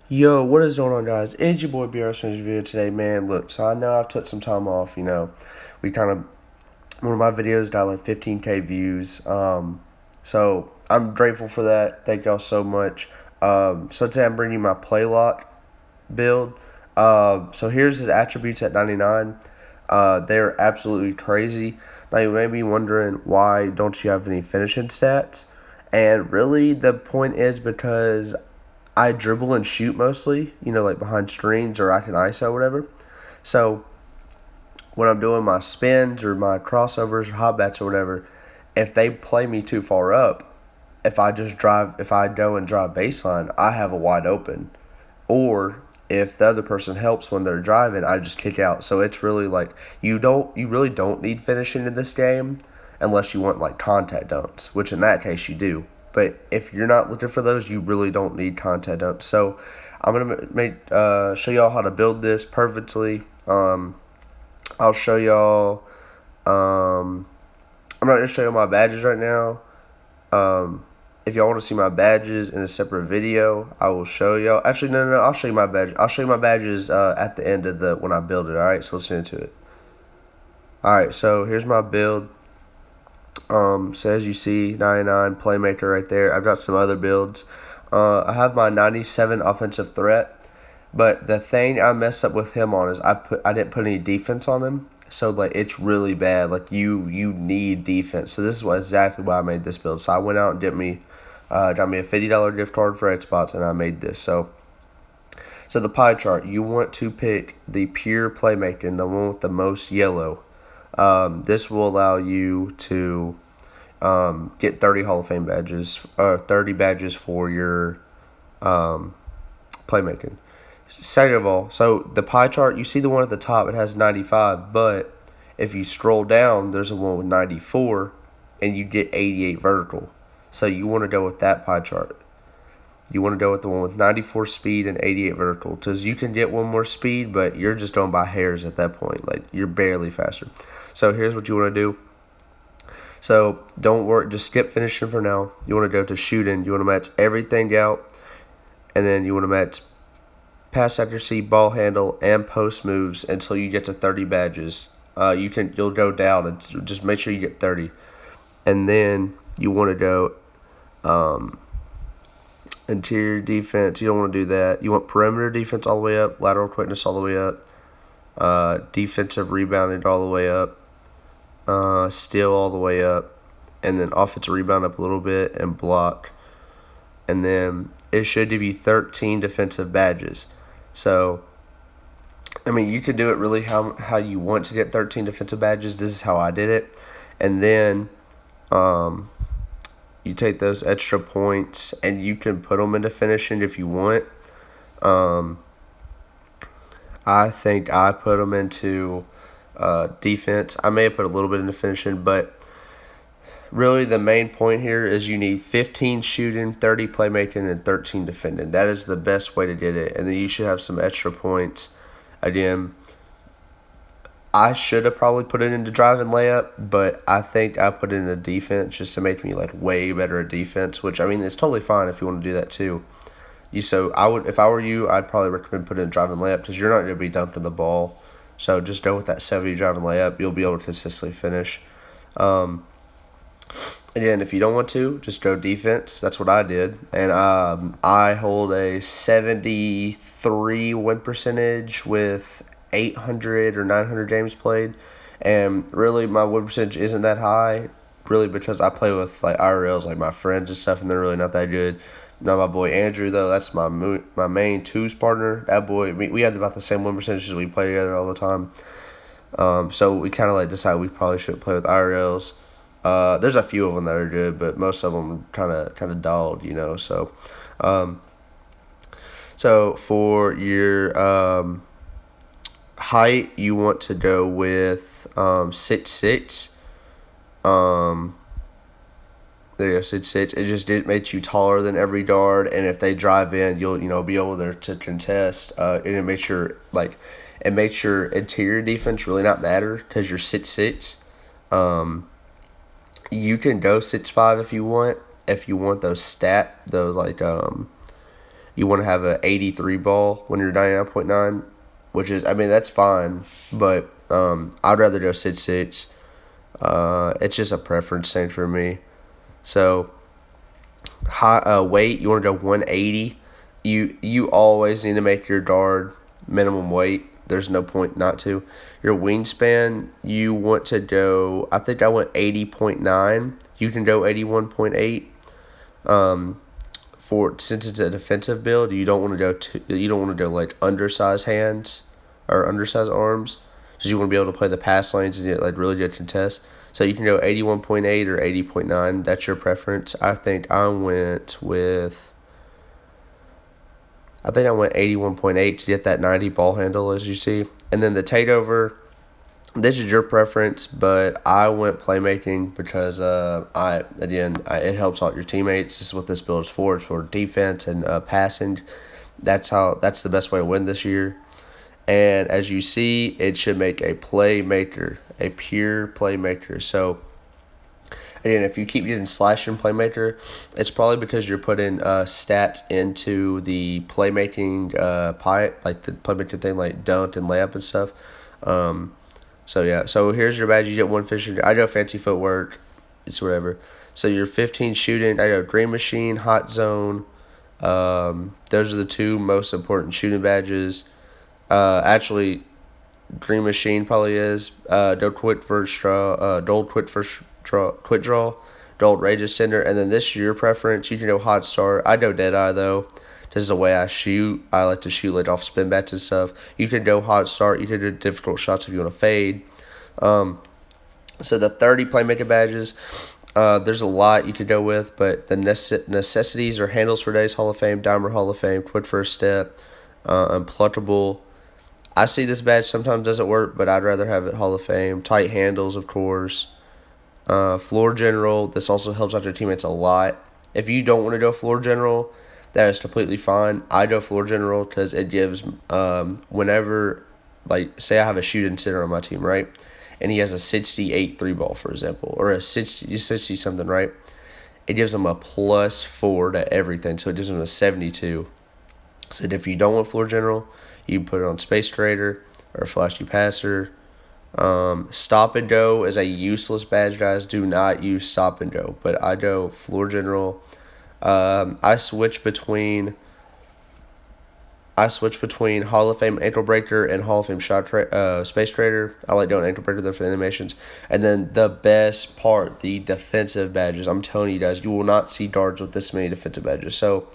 Yo, what is going on, guys? It's your boy BRS from this video today, man. Look, so I know I've took some time off. We kind of one of my videos got like 15K views. So I'm grateful for that. Thank y'all so much. So today I'm bringing you my Playlock build. So here's his attributes at 99. They're absolutely crazy. Now you may be wondering, why don't you have any finishing stats? And really, the point is because I dribble and shoot mostly, like behind screens, or I can ISO or whatever. So when I'm doing my spins or my crossovers or hot bats or whatever, if they play me too far up, if I go and drive baseline, I have a wide open. Or if the other person helps when they're driving, I just kick out. So it's really like you really don't need finishing in this game unless you want like contact dunks, which in that case you do. But if you're not looking for those, you really don't need contact dunks. So I'm gonna show y'all how to build this perfectly. I'll show y'all. I'm not gonna show you my badges right now. If y'all want to see my badges in a separate video, I will show y'all. Actually, no. I'll show you my badge. I'll show you my badges at the end of when I build it. All right, so let's get into it. All right, so here's my build. So as you see, 99 Playmaker right there. I've got some other builds. I have my 97 offensive threat, but the thing I messed up with him on is I didn't put any defense on him. So like it's really bad. Like you need defense. So this is exactly why I made this build. So I went out and got me a $50 gift card for Xbox, and I made this. So the pie chart, you want to pick the pure playmaking, the one with the most yellow. This will allow you to get 30 Hall of Fame badges, 30 badges for your playmaking. Second of all, so the pie chart, you see the one at the top, it has 95, but if you scroll down, there's a one with 94, and you get 88 vertical. So you want to go with that pie chart. You want to go with the one with 94 speed and 88 vertical, because you can get one more speed, but you're just going by hairs at that point. Like, you're barely faster. So here's what you want to do. So don't worry, just skip finishing for now. You want to go to shooting. You want to match everything out, and then you want to match pass accuracy, ball handle, and post moves until you get to 30 badges. You'll go down and just make sure you get 30, and then you want to go interior defense. You don't want to do that. You want perimeter defense all the way up, lateral quickness all the way up, defensive rebounding all the way up, steal all the way up, and then offensive rebound up a little bit and block. And then it should give you 13 defensive badges. So, I mean, you can do it really how you want to get 13 defensive badges. This is how I did it. And then you take those extra points and you can put them into finishing if you want. I think I put them into defense. I may have put a little bit into finishing, but really the main point here is you need 15 shooting, 30 playmaking, and 13 defending. That is the best way to get it. And then you should have some extra points. Again, I should have probably put it into drive and layup, but I think I put it into defense just to make me like way better at defense, which I mean it's totally fine if you want to do that too. So I would, if I were you, I'd probably recommend putting in drive and layup because you're not going to be dumping the ball. So just go with that 70 drive and layup. You'll be able to consistently finish. Again, if you don't want to, just go defense. That's what I did. And I hold a 73 win percentage with 800 or 900 games played. And really, my win percentage isn't that high, really, because I play with like IRLs, like my friends and stuff, and they're really not that good. Now, my boy Andrew, though, that's my main twos partner. That boy, we have about the same win percentages. We play together all the time. So we kind of like decided we probably should play with IRLs. There's a few of them that are good, but most of them kind of dulled, So, so for your height, you want to go with 6'6". There you go, 6'6". It makes you taller than every guard, and if they drive in, you'll be able to contest. And it makes your interior defense really not matter because you're 6'6". You can go 6'5" if you want. If you want those you want to have a 83 ball when you're 99.9, which is, I mean, that's fine, but I'd rather go 6'6". It's just a preference thing for me. So high weight, you want to go 180. You always need to make your guard minimum weight. There's no point not to. Your wingspan, you want to go, I think I went 80.9. You can go 81.8. Since it's a defensive build, you don't want to go like undersized hands or undersized arms, because you want to be able to play the pass lanes and get like really good contest. So you can go 81.8 or 80.9. That's your preference. I think I went 81.8 to get that 90 ball handle, as you see. And then the takeover, this is your preference, but I went playmaking because it helps out your teammates. This is what this build is for. It's for defense and passing. That's the best way to win this year. And as you see, it should make a playmaker, a pure playmaker. So again, if you keep getting slash in Playmaker, it's probably because you're putting stats into the playmaking pie, like the playmaker thing, like dunk and layup and stuff. So yeah, so here's your badge. You get one fishing. I go fancy footwork. It's whatever. So you're 15 shooting. I go green machine, hot zone. Those are the two most important shooting badges. Actually, green machine probably is. Don't quit first draw. Don't quit first draw. Quit draw. Don't rages center. And then this is your preference. You can go hot start. I go dead eye though. This is the way I shoot. I like to shoot like off spin bats and stuff. You can go hot start. You can do difficult shots if you want to fade. So the 30 playmaker badges, there's a lot you could go with, but the necessities are handles for days Hall of Fame, dimer Hall of Fame, quick first step, unpluckable. I see this badge sometimes doesn't work, but I'd rather have it Hall of Fame. Tight handles, of course. Floor general. This also helps out your teammates a lot. If you don't want to go floor general, that is completely fine. I go floor general because it gives whenever, like, say I have a shooting center on my team, right? And he has a 68 3 ball, for example, or a 60 something, right? It gives him a +4 to everything, so it gives him a 72. So if you don't want floor general, you can put it on space creator or flashy passer. Stop and go is a useless badge, guys. Do not use stop and go, but I go floor general. I switch between Hall of Fame ankle breaker and Hall of Fame space creator. I like doing ankle breaker there for the animations. And then the best part, the defensive badges. I'm telling you guys, you will not see guards with this many defensive badges. So,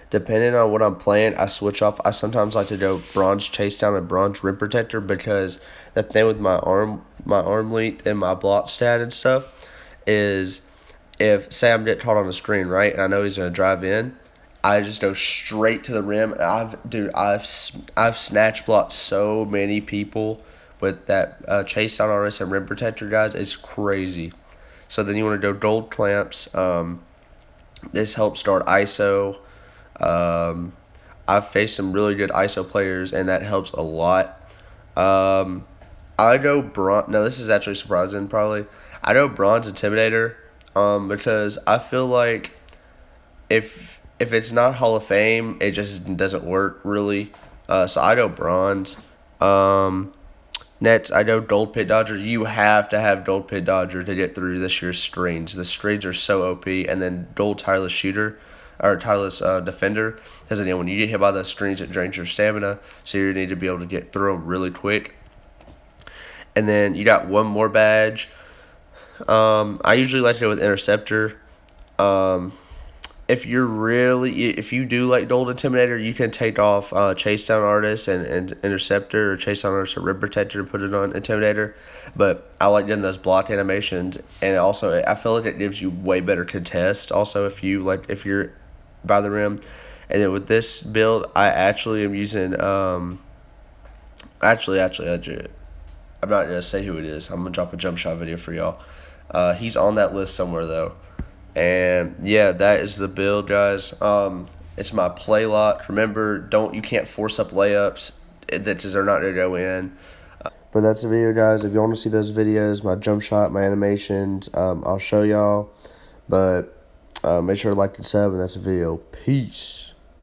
depending on what I'm playing, I switch off. I sometimes like to go bronze chase down and bronze rim protector, because the thing with my arm length and my block stat and stuff is, if say I'm getting caught on the screen, right, and I know he's gonna drive in, I just go straight to the rim. And I've snatch blocked so many people with that chase down artist and rim protector, guys. It's crazy. So then you want to go gold clamps. This helps start ISO. I've faced some really good ISO players, and that helps a lot. I go bronze. No, this is actually surprising, probably. I go bronze intimidator, because I feel like if it's not Hall of Fame, it just doesn't work really. So I go bronze. Nets, I go gold pit dodger. You have to have gold pit dodger to get through this year's screens. The screens are so OP, and then gold tireless shooter. Or tireless defender, because again, when you get hit by the screens, it drains your stamina, so you need to be able to get through them really quick. And then you got one more badge. I usually like to go with interceptor. If you do like gold intimidator, you can take off chase down artist and interceptor, or chase down artist and rim protector, and put it on intimidator. But I like doing those block animations, and also I feel like it gives you way better contest. Also, if you're by the rim. And then with this build, I actually am using actually I'm not gonna say who it is. I'm gonna drop a jump shot video for y'all. He's on that list somewhere though. And yeah, that is the build, guys. It's my play lock. Remember, you can't force up layups that are not gonna go in. But that's the video, guys. If you want to see those videos, my jump shot, my animations, I'll show y'all. But Make sure to like and sub, and that's a video. Peace.